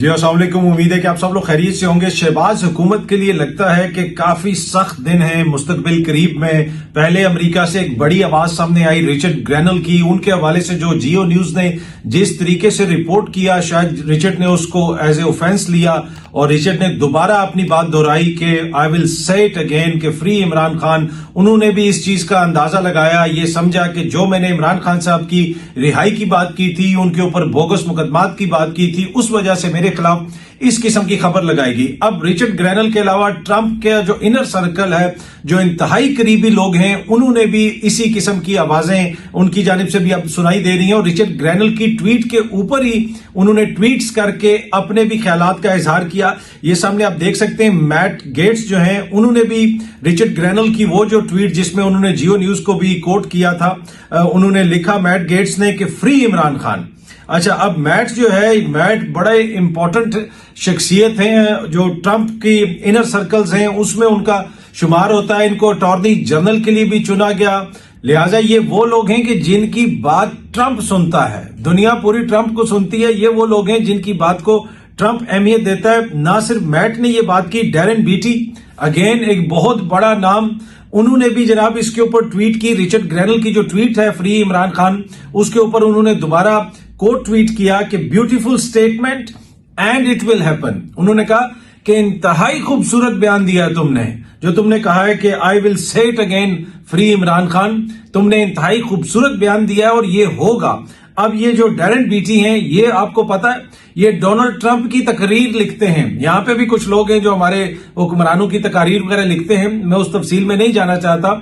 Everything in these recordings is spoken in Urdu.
جی السلام علیکم، امید ہے کہ آپ سب لوگ خیریت سے ہوں گے۔ شہباز حکومت کے لیے لگتا ہے کہ کافی سخت دن ہیں مستقبل قریب میں۔ پہلے امریکہ سے ایک بڑی آواز سامنے آئی رچرڈ گرینل کی، ان کے حوالے سے جو جیو نیوز نے جس طریقے سے رپورٹ کیا، شاید رچرڈ نے اس کو ایز اے اوفینس لیا اور رچرڈ نے دوبارہ اپنی بات دہرائی کہ آئی ول سے اٹ اگین کہ فری عمران خان۔ انہوں نے بھی اس چیز کا اندازہ لگایا، یہ سمجھا کہ جو میں نے عمران خان صاحب کی رہائی کی بات کی تھی، ان کے اوپر بوگس مقدمات کی بات کی تھی، اس وجہ سے میرے خلاف اس قسم کی خبر لگائے گی۔ اب رچرڈ گرینل کے علاوہ ٹرمپ کے جو انر سرکل ہے، جو انتہائی قریبی لوگ ہیں، انہوں نے بھی اسی قسم کی آوازیں ان کی جانب سے بھی اب سنائی دے رہی ہیں، اور رچرڈ گرینل کی ٹویٹ کے اوپر ہی انہوں نے ٹویٹس کر کے اپنے بھی خیالات کا اظہار کیا۔ یہ سامنے آپ دیکھ سکتے ہیں، میٹ گیٹس جو ہیں انہوں نے بھی رچرڈ گرینل کی وہ جو ٹویٹ جس میں انہوں نے جیو نیوز کو بھی کوٹ کیا تھا، انہوں نے لکھا میٹ گیٹس نے کہ فری عمران خان۔ اچھا، اب میٹ جو ہے، میٹ بڑے امپورٹنٹ شخصیت ہیں جو ٹرمپ کی انر سرکلز ہیں، اس میں ان کا شمار ہوتا ہے۔ ان کو اٹارنی جنرل کے لیے بھی چنا گیا، لہٰذا یہ وہ لوگ ہیں کہ جن کی بات ٹرمپ سنتا ہے، دنیا پوری ٹرمپ کو سنتی ہے۔ یہ وہ لوگ ہیں جن کی بات کو ٹرمپ اہمیت دیتا ہے۔ نہ صرف میٹ نے یہ بات کی، ڈیرن بیٹی اگین ایک بہت بڑا نام، انہوں نے بھی جناب اس کے اوپر ٹویٹ کی۔ رچرڈ گرینل کی جو ٹویٹ ہے فری عمران خان، اس کے اوپر انہوں نے دوبارہ کوٹ ٹویٹ کیا کہ beautiful statement and it will happen. انہوں نے کہا کہ انتہائی خوبصورت بیان دیا ہے تم نے، جو تم نے کہا ہے کہ آئی ول سے it again free Imran Khan, تم نے انتہائی خوبصورت بیان دیا ہے اور یہ ہوگا۔ اب یہ جو ڈیرن بیٹی ہیں، یہ آپ کو پتا ہے یہ ڈونلڈ ٹرمپ کی تقریر لکھتے ہیں۔ یہاں پہ بھی کچھ لوگ ہیں جو ہمارے حکمرانوں کی تقاریر وغیرہ لکھتے ہیں، میں اس تفصیل میں نہیں جانا چاہتا،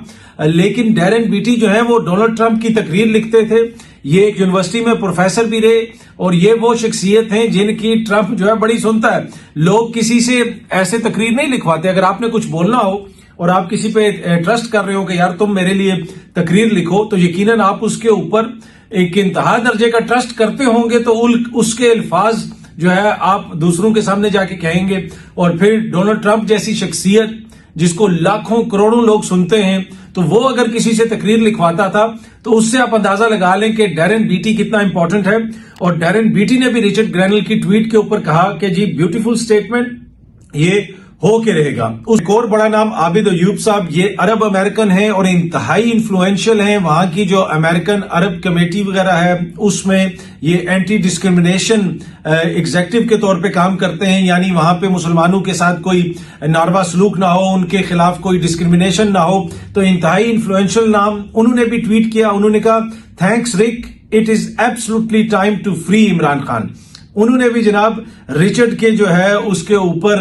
لیکن ڈیرن بیٹی جو ہے وہ ڈونلڈ ٹرمپ کی تقریر لکھتے تھے۔ یہ ایک یونیورسٹی میں پروفیسر بھی رہے، اور یہ وہ شخصیت ہیں جن کی ٹرمپ جو ہے بڑی سنتا ہے۔ لوگ کسی سے ایسے تقریر نہیں لکھواتے، اگر آپ نے کچھ بولنا ہو اور آپ کسی پہ ٹرسٹ کر رہے ہو کہ یار تم میرے لیے تقریر لکھو، تو یقیناً آپ اس کے اوپر ایک انتہا درجے کا ٹرسٹ کرتے ہوں گے، تو اس کے الفاظ جو ہے آپ دوسروں کے سامنے جا کے کہیں گے۔ اور پھر ڈونلڈ ٹرمپ جیسی شخصیت جس کو لاکھوں کروڑوں لوگ سنتے ہیں، تو وہ اگر کسی سے تقریر لکھواتا تھا تو اس سے آپ اندازہ لگا لیں کہ ڈیرن بیٹی کتنا امپورٹنٹ ہے۔ اور ڈیرن بیٹی نے بھی رچرڈ گرینل کی ٹویٹ کے اوپر کہا کہ جی بیوٹیفل اسٹیٹمنٹ یہ ہو کے رہے گا۔ ایک اور بڑا نام عابد ایوب صاحب، یہ عرب امریکن ہیں اور انتہائی انفلوئنشل ہیں۔ وہاں کی جو امریکن عرب کمیٹی وغیرہ ہے، اس میں یہ اینٹی ڈسکرمنیشن ایگزیکٹو کے طور پہ کام کرتے ہیں، یعنی وہاں پہ مسلمانوں کے ساتھ کوئی ناروا سلوک نہ ہو، ان کے خلاف کوئی ڈسکرمنیشن نہ ہو۔ تو انتہائی انفلوئنشل نام، انہوں نے بھی ٹویٹ کیا، انہوں نے کہا thanks Rick, it is absolutely time to free Imran Khan. انہوں نے بھی جناب رچرڈ کے جو ہے اس کے اوپر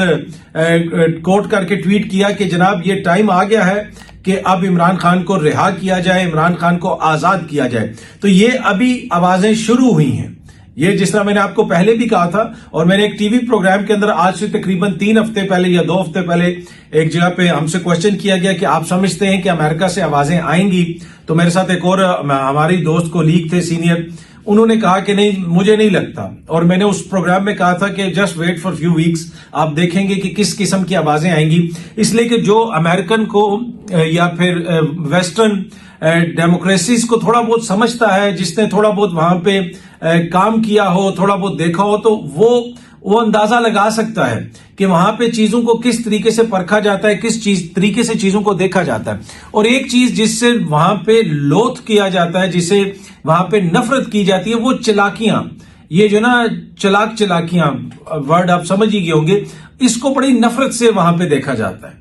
کوٹ کر کے ٹویٹ کیا کہ جناب یہ ٹائم آ گیا ہے کہ اب عمران خان کو رہا کیا جائے، عمران خان کو آزاد کیا جائے۔ تو یہ ابھی آوازیں شروع ہوئی ہیں، یہ جس طرح میں نے آپ کو پہلے بھی کہا تھا، اور میں نے ایک ٹی وی پروگرام کے اندر آج سے تقریباً 3 ہفتے پہلے یا 2 ہفتے پہلے ایک جگہ پہ ہم سے کوشچن کیا گیا کہ آپ سمجھتے ہیں کہ امریکہ سے آوازیں آئیں گی؟ تو میرے ساتھ ایک اور ہماری دوست کولیگ تھے سینئر، انہوں نے کہا کہ نہیں، مجھے نہیں لگتا۔ اور میں نے اس پروگرام میں کہا تھا کہ just wait for few weeks, آپ دیکھیں گے کہ کس قسم کی آوازیں آئیں گی، اس لیے کہ جو امریکن کو یا پھر ویسٹرن ڈیموکریسیز کو تھوڑا بہت سمجھتا ہے، جس نے تھوڑا بہت وہاں پہ کام کیا ہو، تھوڑا بہت دیکھا ہو، تو وہ اندازہ لگا سکتا ہے کہ وہاں پہ چیزوں کو کس طریقے سے پرکھا جاتا ہے، کس طریقے سے چیزوں کو دیکھا جاتا ہے۔ اور ایک چیز جس سے وہاں پہ لوتھ کیا جاتا ہے، جسے وہاں پہ نفرت کی جاتی ہے، وہ چلاکیاں۔ یہ جو نا چلاکیاں ورڈ آپ سمجھ ہی گئے ہوں گے، اس کو بڑی نفرت سے وہاں پہ دیکھا جاتا ہے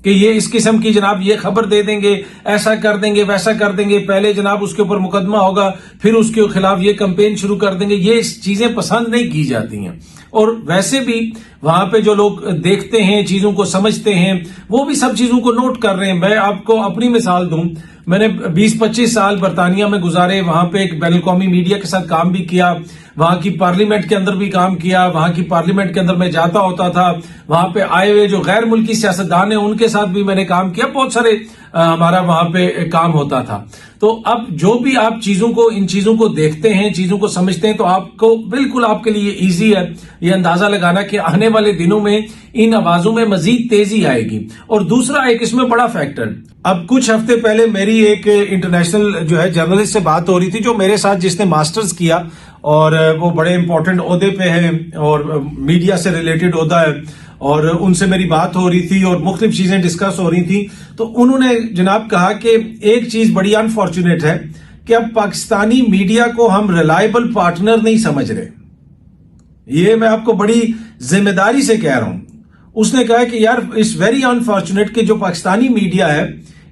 کہ یہ اس قسم کی جناب یہ خبر دے دیں گے، ایسا کر دیں گے، ویسا کر دیں گے، پہلے جناب اس کے اوپر مقدمہ ہوگا، پھر اس کے خلاف یہ کمپین شروع کر دیں گے۔ یہ چیزیں پسند نہیں کی جاتی ہیں، اور ویسے بھی وہاں پہ جو لوگ دیکھتے ہیں، چیزوں کو سمجھتے ہیں، وہ بھی سب چیزوں کو نوٹ کر رہے ہیں۔ میں آپ کو اپنی مثال دوں، میں نے 20-25 سال برطانیہ میں گزارے، وہاں پہ ایک بین الاقوامی میڈیا کے ساتھ کام بھی کیا، وہاں کی پارلیمنٹ کے اندر بھی کام کیا، وہاں کی پارلیمنٹ کے اندر میں جاتا ہوتا تھا، وہاں پہ آئے ہوئے جو غیر ملکی سیاستدان ہیں ان کے ساتھ بھی میں نے کام کیا، بہت سارے ہمارا وہاں پہ کام ہوتا تھا۔ تو اب جو بھی آپ ان چیزوں کو دیکھتے ہیں، چیزوں کو سمجھتے ہیں، تو آپ کو بالکل آپ کے لیے ایزی ہے یہ اندازہ لگانا کہ آنے والے دنوں میں ان آوازوں میں مزید تیزی آئے گی۔ اور دوسرا ایک اس میں بڑا فیکٹر، اب کچھ ہفتے پہلے میری ایک انٹرنیشنل جو ہے جرنلسٹ سے بات ہو رہی تھی، جو میرے ساتھ جس نے ماسٹرز کیا اور وہ بڑے امپورٹنٹ عہدے پہ ہیں اور میڈیا سے ریلیٹڈ عہدہ ہے، اور ان سے میری بات ہو رہی تھی اور مختلف چیزیں ڈسکس ہو رہی تھیں، تو انہوں نے جناب کہا کہ ایک چیز بڑی انفارچونیٹ ہے کہ اب پاکستانی میڈیا کو ہم ریلائبل پارٹنر نہیں سمجھ رہے. یہ میں آپ کو بڑی ذمہ داری سے کہہ رہا ہوں. اس نے کہا کہ یار اٹس ویری انفارچونیٹ کہ جو پاکستانی میڈیا ہے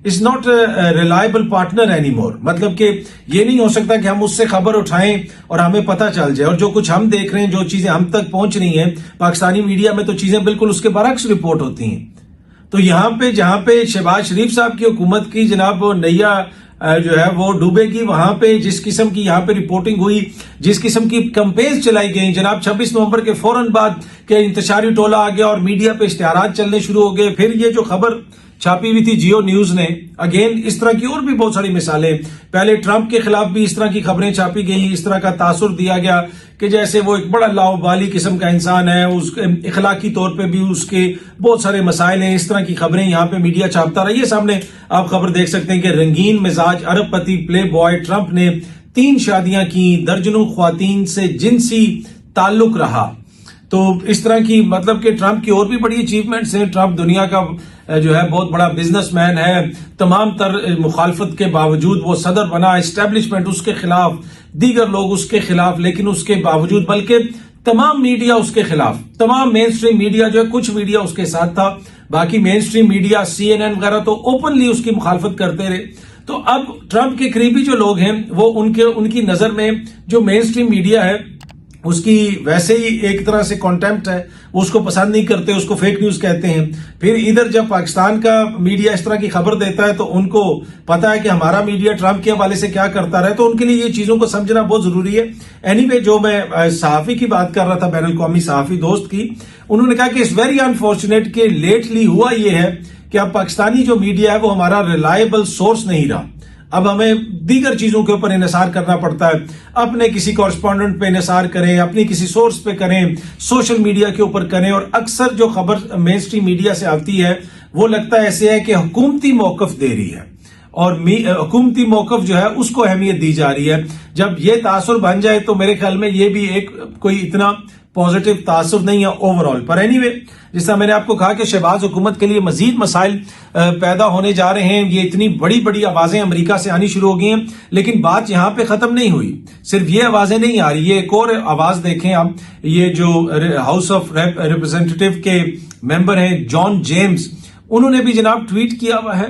is not reliable partner any more. مطلب کہ یہ نہیں ہو سکتا کہ ہم اس سے خبر اٹھائیں اور ہمیں پتہ چل جائے، اور جو کچھ ہم دیکھ رہے ہیں، جو چیزیں ہم تک پہنچ رہی ہیں پاکستانی میڈیا میں، تو چیزیں بالکل اس کے برعکس رپورٹ ہوتی ہیں. تو یہاں پہ جہاں پہ شہباز شریف صاحب کی حکومت کی جناب نیا جو ہے وہ ڈوبے گی، وہاں پہ جس قسم کی یہاں پہ رپورٹنگ ہوئی، جس قسم کی کمپینز چلائی گئی جناب 26 نومبر کے فوراً بعد کہ انتشاری ٹولہ آ گیا اور میڈیا پہ اشتہارات چلنے شروع ہو گئے. پھر یہ جو خبر چھاپی ہوئی تھی جیو نیوز نے، اگین اس طرح کی اور بھی بہت ساری مثالیں، پہلے ٹرمپ کے خلاف بھی اس طرح کی خبریں چھاپی گئی، اس طرح کا تاثر دیا گیا کہ جیسے وہ ایک بڑا لاؤبالی قسم کا انسان ہے، اس اخلاقی طور پہ بھی اس کے بہت سارے مسائل ہیں. اس طرح کی خبریں یہاں پہ میڈیا چھاپتا رہا. یہ سامنے آپ خبر دیکھ سکتے ہیں کہ رنگین مزاج ارب پتی پلے بوائے ٹرمپ نے 3 شادیاں کی، درجنوں خواتین سے جنسی تعلق رہا. تو اس طرح کی مطلب کہ ٹرمپ کی اور بھی بڑی اچیومنٹس ہیں. ٹرمپ دنیا کا جو ہے بہت بڑا بزنس مین ہے، تمام تر مخالفت کے باوجود وہ صدر بنا، اسٹیبلشمنٹ اس کے خلاف، دیگر لوگ اس کے خلاف، لیکن اس کے باوجود بلکہ تمام میڈیا اس کے خلاف، تمام مین سٹریم میڈیا جو ہے، کچھ میڈیا اس کے ساتھ تھا، باقی مین سٹریم میڈیا CNN وغیرہ تو اوپنلی اس کی مخالفت کرتے رہے. تو اب ٹرمپ کے قریبی جو لوگ ہیں وہ ان کی نظر میں جو مین سٹریم میڈیا ہے اس کی ویسے ہی ایک طرح سے کانٹیمپٹ ہے، وہ اس کو پسند نہیں کرتے، اس کو فیک نیوز کہتے ہیں. پھر ادھر جب پاکستان کا میڈیا اس طرح کی خبر دیتا ہے تو ان کو پتا ہے کہ ہمارا میڈیا ٹرمپ کے حوالے سے کیا کرتا رہا ہے، تو ان کے لیے یہ چیزوں کو سمجھنا بہت ضروری ہے. اینی وے جو میں صحافی کی بات کر رہا تھا، بین الاقوامی صحافی دوست کی، انہوں نے کہا کہ اٹس ویری انفارچونیٹ کہ لیٹلی ہوا یہ ہے کہ اب پاکستانی جو میڈیا ہے وہ ہمارا ریلائبل سورس نہیں رہا. اب ہمیں دیگر چیزوں کے اوپر انحصار کرنا پڑتا ہے، اپنے کسی کورسپونڈنٹ پہ انحصار کریں، اپنی کسی سورس پہ کریں، سوشل میڈیا کے اوپر کریں. اور اکثر جو خبر مین سٹریم میڈیا سے آتی ہے وہ لگتا ہے ایسے ہے کہ حکومتی موقف دے رہی ہے، اور حکومتی موقف جو ہے اس کو اہمیت دی جا رہی ہے. جب یہ تاثر بن جائے تو میرے خیال میں یہ بھی ایک کوئی اتنا پازیٹیو تاثر نہیں ہے اوور آل پر. اینی وے جس طرح میں نے آپ کو کہا کہ شہباز حکومت کے لیے مزید مسائل پیدا ہونے جا رہے ہیں، یہ اتنی بڑی بڑی آوازیں امریکہ سے آنی شروع ہو گئی ہیں، لیکن بات یہاں پہ ختم نہیں ہوئی. صرف یہ آوازیں نہیں آ رہی، یہ ایک اور آواز دیکھیں آپ. یہ جو ہاؤس آف ریپرزینٹیٹیو کے ممبر ہیں جان جیمز، انہوں نے بھی جناب ٹویٹ کیا ہوا ہے.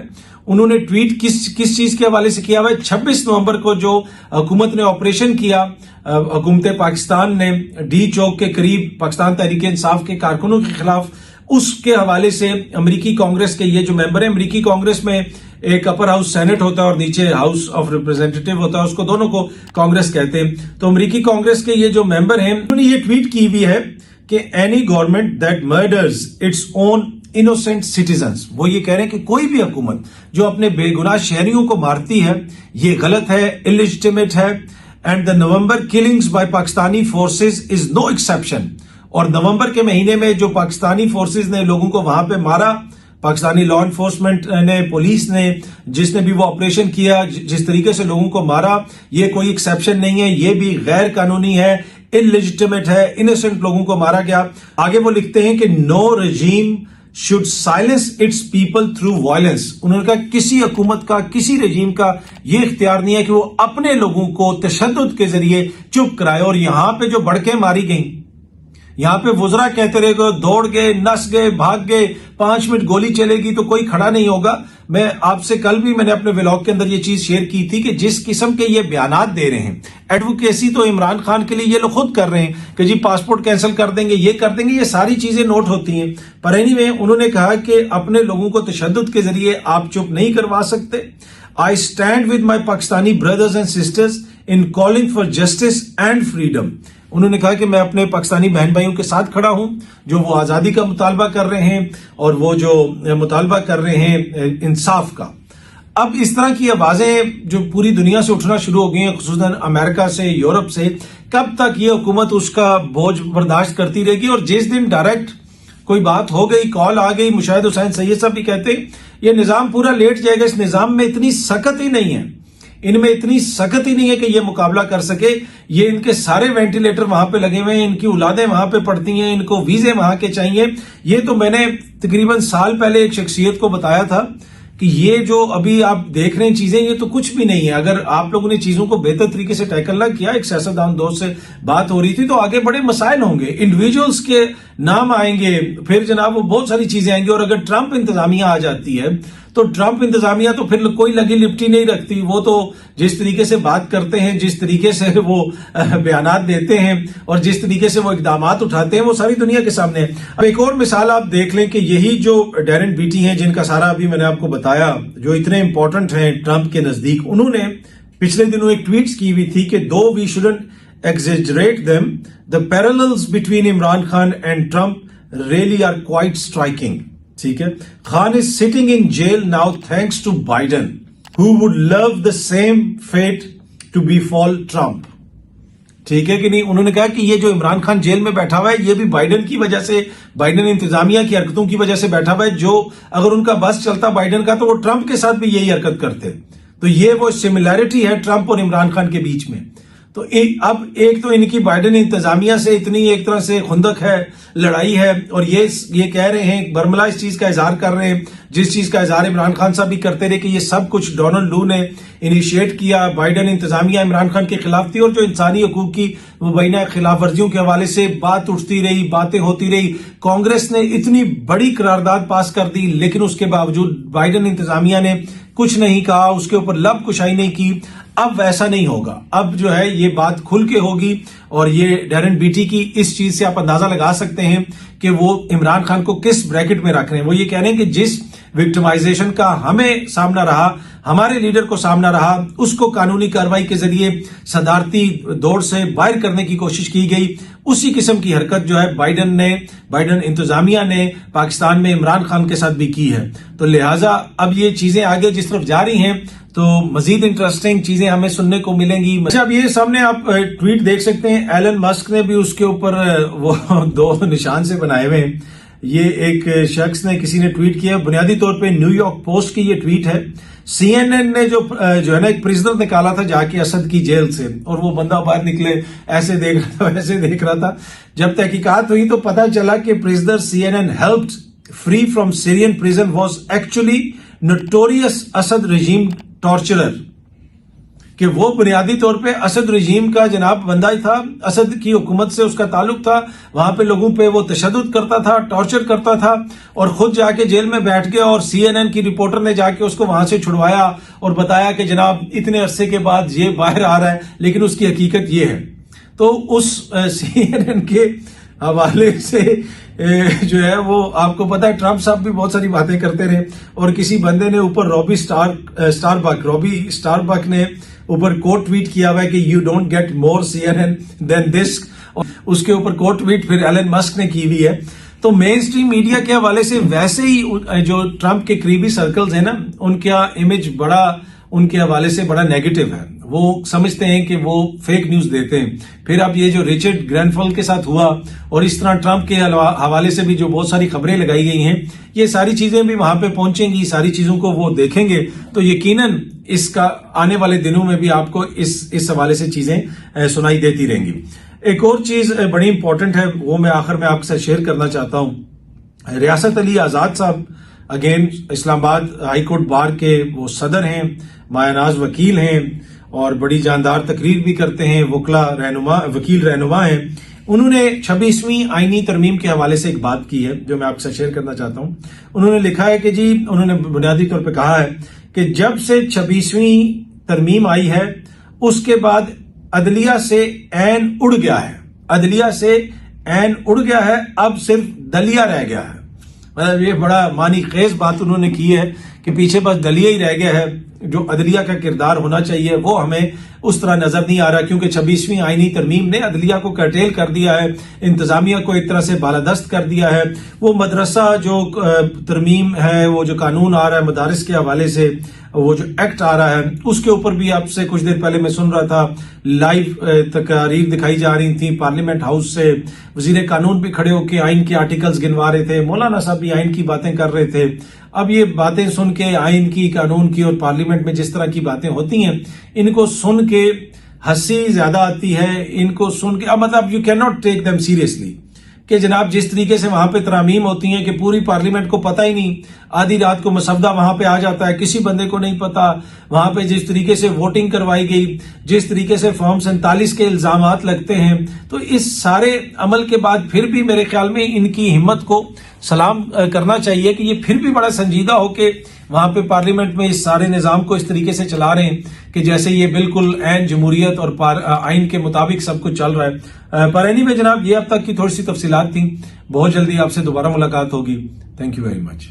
انہوں نے ٹویٹ کس چیز کے حوالے سے کیا ہوا ہے؟ 26 نومبر کو جو حکومت نے آپریشن کیا، حکومت پاکستان نے ڈی چوک کے قریب پاکستان تحریک انصاف کے کارکنوں کے خلاف، اس کے حوالے سے امریکی کانگریس کے یہ جو ممبر ہیں، امریکی کانگریس میں ایک اپر ہاؤس سینٹ ہوتا ہے اور نیچے ہاؤس آف ریپرزینٹیٹیو ہوتا ہے، اس کو دونوں کو کانگریس کہتے ہیں. تو امریکی کانگریس کے یہ جو ممبر ہیں انہوں نے یہ ٹویٹ کی ہوئی ہے کہ any government that murders its own innocent citizens, وہ یہ کہہ رہے ہیں کہ کوئی بھی حکومت جو اپنے بے گناہ شہریوں کو مارتی ہے یہ غلط ہے، انلیجیٹمیٹ ہے. And the November killings by Pakistani forces is no exception. اور نومبر کے مہینے میں جو پاکستانی فورسز نے لوگوں کو وہاں پہ مارا، پاکستانی لا انفورسمنٹ نے، پولیس نے، جس نے بھی وہ آپریشن کیا، جس طریقے سے لوگوں کو مارا، یہ کوئی ایکسیپشن نہیں ہے، یہ بھی غیر قانونی ہے، انلیجیٹمیٹ ہے، انوسینٹ لوگوں کو مارا گیا. آگے وہ لکھتے ہیں کہ نو رجیم should silence its people through violence. انہوں نے کہا کسی حکومت کا، کسی رجیم کا یہ اختیار نہیں ہے کہ وہ اپنے لوگوں کو تشدد کے ذریعے چپ کرائے. اور یہاں پہ جو بڑکیں ماری گئیں، یہاں پہ وزراء کہتے رہے گا، دوڑ گئے، نس گئے، بھاگ گئے، 5 منٹ گولی چلے گی تو کوئی کھڑا نہیں ہوگا. میں آپ سے کل بھی میں نے اپنے ولاگ کے اندر یہ چیز شیئر کی تھی کہ جس قسم کے یہ بیانات دے رہے ہیں، ایڈوکیسی تو عمران خان کے لیے یہ لوگ خود کر رہے ہیں کہ جی پاسپورٹ کینسل کر دیں گے، یہ کر دیں گے، یہ ساری چیزیں نوٹ ہوتی ہیں. پر اینی وے انہوں نے کہا کہ اپنے لوگوں کو تشدد کے ذریعے آپ چپ نہیں کروا سکتے. I stand with my Pakistani brothers and sisters in calling for justice and freedom. انہوں نے کہا کہ میں اپنے پاکستانی بہن بھائیوں کے ساتھ کھڑا ہوں جو وہ آزادی کا مطالبہ کر رہے ہیں اور وہ جو مطالبہ کر رہے ہیں انصاف کا. اب اس طرح کی آوازیں جو پوری دنیا سے اٹھنا شروع ہو گئی ہیں، خصوصاً امریکہ سے، یورپ سے، کب تک یہ حکومت اس کا بوجھ برداشت کرتی رہے گی؟ اور جس دن ڈائریکٹ کوئی بات ہو گئی، کال آ گئی، مشاہد حسین سید صاحب بھی کہتے ہیں یہ نظام پورا لیٹ جائے گا. اس نظام میں اتنی سخت ہی نہیں ہے، ان میں اتنی سخت ہی نہیں ہے کہ یہ مقابلہ کر سکے. یہ ان کے سارے وینٹیلیٹر وہاں پہ لگے ہوئے ہیں, ان کی اولادیں وہاں پہ پڑتی ہیں, ان کو ویزے وہاں کے چاہیے. یہ تو میں نے تقریباً سال پہلے ایک شخصیت کو بتایا تھا کہ یہ جو ابھی آپ دیکھ رہے ہیں چیزیں, یہ تو کچھ بھی نہیں ہے. اگر آپ لوگوں نے چیزوں کو بہتر طریقے سے ٹیکل نہ کیا, ایک سیاستدان دوست سے بات ہو رہی تھی, تو آگے بڑے مسائل ہوں گے, انڈیویجولز کے نام آئیں گے, پھر جناب وہ بہت ساری چیزیں آئیں گی. اور اگر ٹرمپ انتظامیہ آ جاتی ہے تو ٹرمپ انتظامیہ تو پھر کوئی لگی لپٹی نہیں رکھتی. وہ تو جس طریقے سے بات کرتے ہیں, جس طریقے سے وہ بیانات دیتے ہیں اور جس طریقے سے وہ اقدامات اٹھاتے ہیں, وہ ساری دنیا کے سامنے ہے. اب ایک اور مثال آپ دیکھ لیں کہ یہی جو ڈیرن بیٹی ہیں, جن کا سارا ابھی میں نے آپ کو بتایا, جو اتنے امپورٹنٹ ہیں ٹرمپ کے نزدیک, انہوں نے پچھلے دنوں ایک ٹویٹس کی ہوئی تھی کہ though we shouldn't exaggerate them, the parallels between Imran Khan and Trump really are quite striking. ٹھیک ہے, Khan is sitting in jail now thanks to Biden who would love the same fate to befall Trump. ٹھیک ہے کہ نہیں. انہوں نے کہا کہ یہ جو عمران خان جیل میں بیٹھا ہوا ہے, یہ بھی بائیڈن کی وجہ سے, بائیڈن انتظامیہ کی حرکتوں کی وجہ سے بیٹھا ہوا ہے. جو اگر ان کا بس چلتا بائیڈن کا تو وہ ٹرمپ کے ساتھ بھی یہی حرکت کرتے. تو یہ وہ سملیرٹی ہے ٹرمپ اور عمران خان کے بیچ میں. تو اب ایک تو ان کی بائیڈن انتظامیہ سے اتنی ایک طرح سے خندق ہے, لڑائی ہے, اور یہ کہہ رہے ہیں, برملا اس چیز کا اظہار کر رہے ہیں, جس چیز کا اظہار عمران خان صاحب بھی کرتے رہے کہ یہ سب کچھ ڈونلڈ لو نے انیشیٹ کیا, بائیڈن انتظامیہ عمران خان کے خلاف تھی, اور جو انسانی حقوق کی مبینہ خلاف ورزیوں کے حوالے سے بات اٹھتی رہی, باتیں ہوتی رہی. کانگریس نے اتنی بڑی قرارداد پاس کر دی, لیکن اس کے باوجود بائیڈن انتظامیہ نے کچھ نہیں کہا, اس کے اوپر لب کشائی نہیں کی. اب ویسا نہیں ہوگا. اب جو ہے یہ بات کھل کے ہوگی, اور یہ ڈیرن بیٹی کی اس چیز سے آپ اندازہ لگا سکتے ہیں کہ وہ عمران خان کو کس بریکٹ میں رکھ رہے ہیں. وہ یہ کہہ رہے ہیں کہ جس وکٹمائزیشن کا ہمیں سامنا رہا, ہمارے لیڈر کو سامنا رہا, اس کو قانونی کارروائی کے ذریعے صدارتی دوڑ سے باہر کرنے کی کوشش کی گئی. اسی قسم کی حرکت جو ہے بائیڈن انتظامیہ نے پاکستان میں عمران خان کے ساتھ بھی کی ہے. تو لہٰذا اب یہ چیزیں آگے جس طرف جا رہی ہیں تو مزید انٹرسٹنگ چیزیں ہمیں سننے کو ملیں گی. اچھا, اب یہ سامنے آپ ٹویٹ دیکھ سکتے ہیں, ایلن مسک نے بھی اس کے اوپر وہ دو نشان سے بنائے ہوئے ہیں. یہ ایک شخص نے, کسی نے ٹویٹ کیا, بنیادی طور پہ نیو یارک پوسٹ کی یہ ٹویٹ ہے. سی این این نے جو ہے نا ایک پرزنر نکالا تھا جا کے اسد کی جیل سے, اور وہ بندہ باہر نکلے, ایسے دیکھ رہا تھا ویسے دیکھ رہا تھا. جب تحقیقات ہوئی تو پتا چلا کہ prisoner C N N helped free from Syrian prison was actually notorious Assad regime torturer, کہ وہ بنیادی طور پہ اسد رجیم کا جناب بندہ ہی تھا, اسد کی حکومت سے اس کا تعلق تھا, وہاں پہ لوگوں پہ وہ تشدد کرتا تھا, ٹارچر کرتا تھا, اور خود جا کے جیل میں بیٹھ گیا, اور سی این این کی رپورٹر نے جا کے اس کو وہاں سے چھڑوایا اور بتایا کہ جناب اتنے عرصے کے بعد یہ باہر آ رہا ہے, لیکن اس کی حقیقت یہ ہے. تو اس سی این این کے حوالے سے جو ہے وہ آپ کو پتا ہے ٹرمپ صاحب بھی بہت ساری باتیں کرتے رہے, اور کسی بندے نے اوپر روبی اسٹار بک نے اوپر کوٹ ٹویٹ کیا ہوا ہے کہ you don't get more C N N than this, اس کے اوپر کوٹ ٹویٹ پھر ایلن مسک نے کی ہوئی ہے. تو مین سٹریم میڈیا کے حوالے سے ویسے ہی جو ٹرمپ کے قریبی سرکلز ہیں نا, ان کا امیج بڑا ان کے حوالے سے بڑا نیگیٹو ہے. وہ سمجھتے ہیں کہ وہ فیک نیوز دیتے ہیں. پھر اب یہ جو ریچرڈ گرینفل کے ساتھ ہوا, اور اس طرح ٹرمپ کے حوالے سے بھی جو بہت ساری خبریں لگائی گئی ہیں, یہ ساری چیزیں بھی وہاں پہ پہنچیں گی, ساری چیزوں کو وہ دیکھیں گے, تو یقیناً اس کا آنے والے دنوں میں بھی آپ کو اس حوالے سے چیزیں سنائی دیتی رہیں گی. ایک اور چیز بڑی امپورٹنٹ ہے, وہ میں آخر میں آپ کے ساتھ شیئر کرنا چاہتا ہوں. ریاست علی آزاد صاحب اگین اسلام آباد ہائی کورٹ بار کے وہ صدر ہیں, مایہ ناز وکیل ہیں, اور بڑی جاندار تقریر بھی کرتے ہیں, وکیل رہنما ہیں. انہوں نے 26ویں آئینی ترمیم کے حوالے سے ایک بات کی ہے جو میں آپ سے شیئر کرنا چاہتا ہوں. انہوں نے لکھا ہے کہ جی, انہوں نے بنیادی طور پہ کہا ہے کہ جب سے 26ویں ترمیم آئی ہے اس کے بعد عدلیہ سے عین اڑ گیا ہے, عدلیہ سے عین اڑ گیا ہے, اب صرف دلیہ رہ گیا ہے. مطلب یہ بڑا معنی خیز بات انہوں نے کی ہے کہ پیچھے بس دلیہ ہی رہ گیا ہے. جو عدلیہ کا کردار ہونا چاہیے وہ ہمیں اس طرح نظر نہیں آ رہا، کیونکہ 26ویں آئینی ترمیم نے عدلیہ کو کرٹیل کر دیا ہے، انتظامیہ کو ایک طرح سے بالادست کر دیا ہے۔ وہ مدرسہ جو ترمیم ہے، وہ جو قانون آ رہا ہے مدارس کے حوالے سے، وہ جو ایکٹ آ رہا ہے، اس کے اوپر بھی آپ سے کچھ دیر پہلے میں سن رہا تھا، لائیو تقاریر دکھائی جا رہی تھیں پارلیمنٹ ہاؤس سے، وزیر قانون بھی کھڑے ہو کے آئین کے آرٹیکلز گنوا رہے تھے، مولانا صاحب بھی آئین کی باتیں کر رہے تھے۔ اب یہ باتیں سن کے آئین کی، قانون کی، اور پارلیمنٹ میں جس طرح کی باتیں ہوتی ہیں، ان کو سن کے ہنسی زیادہ آتی ہے، ان کو سن کے اب مطلب you can not take them seriously, کہ جناب جس طریقے سے وہاں پہ ترامیم ہوتی ہیں کہ پوری پارلیمنٹ کو پتہ ہی نہیں، آدھی رات کو مسودہ وہاں پہ آ جاتا ہے، کسی بندے کو نہیں پتا، وہاں پہ جس طریقے سے ووٹنگ کروائی گئی، جس طریقے سے فارم 47 کے الزامات لگتے ہیں، تو اس سارے عمل کے بعد پھر بھی میرے خیال میں ان کی ہمت کو سلام کرنا چاہیے کہ یہ پھر بھی بڑا سنجیدہ ہو کے وہاں پہ پارلیمنٹ میں اس سارے نظام کو اس طریقے سے چلا رہے ہیں کہ جیسے یہ بالکل عین جمہوریت اور آئین کے مطابق سب کچھ چل رہا ہے۔ پر اینی وے جناب، یہ اب تک کی تھوڑی سی تفصیلات تھیں، بہت جلدی آپ سے دوبارہ ملاقات ہوگی۔ Thank you very much.